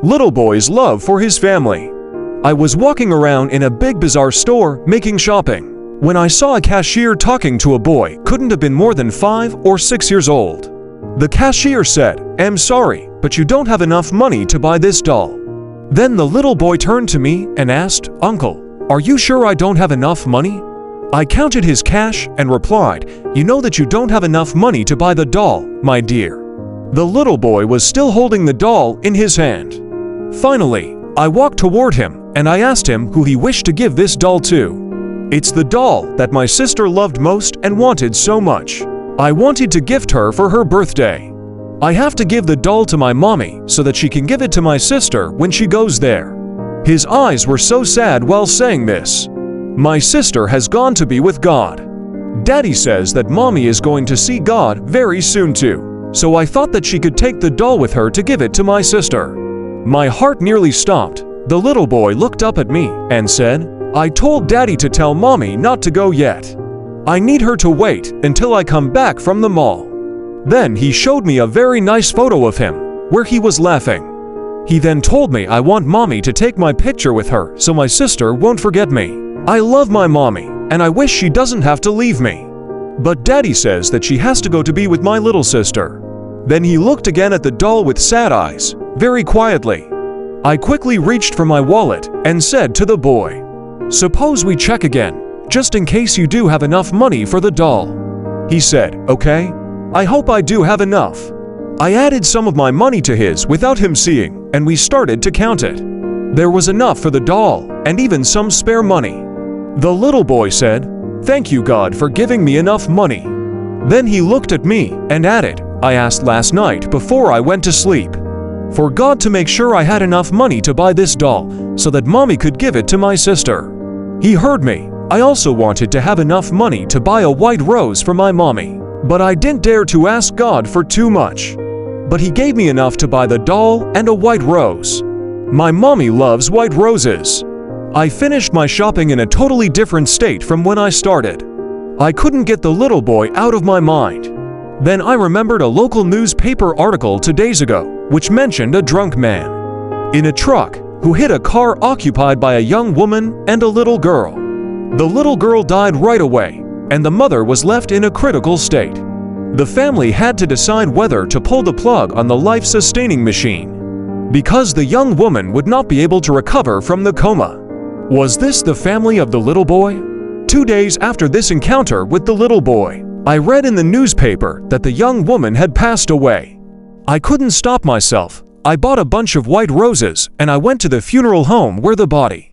Little boy's love for his family. I was walking around in a big bazaar store making shopping when I saw a cashier talking to a boy couldn't have been more than 5 or 6 years old. The cashier said, "I'm sorry, but you don't have enough money to buy this doll." Then the little boy turned to me and asked, "Uncle, are you sure I don't have enough money?" I counted his cash and replied, "You know that you don't have enough money to buy the doll, my dear." The little boy was still holding the doll in his hand. Finally, I walked toward him and I asked him who he wished to give this doll to. "It's the doll that my sister loved most and wanted so much. I wanted to gift her for her birthday. I have to give the doll to my mommy so that she can give it to my sister when she goes there." His eyes were so sad while saying this. My sister has gone to be with God. Daddy says that mommy is going to see God very soon too, so I thought that she could take the doll with her to give it to my sister. My heart nearly stopped. The little boy looked up at me and said, "I told Daddy to tell mommy not to go yet. I need her to wait until I come back from the mall." Then he showed me a very nice photo of him, where he was laughing. He then told me I want mommy to take my picture with her so my sister won't forget me. I love my mommy, and I wish she doesn't have to leave me. But Daddy says that she has to go to be with my little sister. Then he looked again at the doll with sad eyes, very quietly. I quickly reached for my wallet and said to the boy, "Suppose we check again, just in case you do have enough money for the doll." He said, "Okay, I hope I do have enough." I added some of my money to his without him seeing, and we started to count it. There was enough for the doll, and even some spare money. The little boy said, "Thank you, God, for giving me enough money." Then he looked at me and added, "I asked last night before I went to sleep for God to make sure I had enough money to buy this doll so that mommy could give it to my sister." He heard me. I also wanted to have enough money to buy a white rose for my mommy, but I didn't dare to ask God for too much. But he gave me enough to buy the doll and a white rose. My mommy loves white roses. I finished my shopping in a totally different state from when I started. I couldn't get the little boy out of my mind. Then I remembered a local newspaper article 2 days ago, which mentioned a drunk man in a truck who hit a car occupied by a young woman and a little girl. The little girl died right away, and the mother was left in a critical state. The family had to decide whether to pull the plug on the life-sustaining machine, because the young woman would not be able to recover from the coma. Was this the family of the little boy? 2 days after this encounter with the little boy, I read in the newspaper that the young woman had passed away. I couldn't stop myself. I bought a bunch of white roses and I went to the funeral home where the body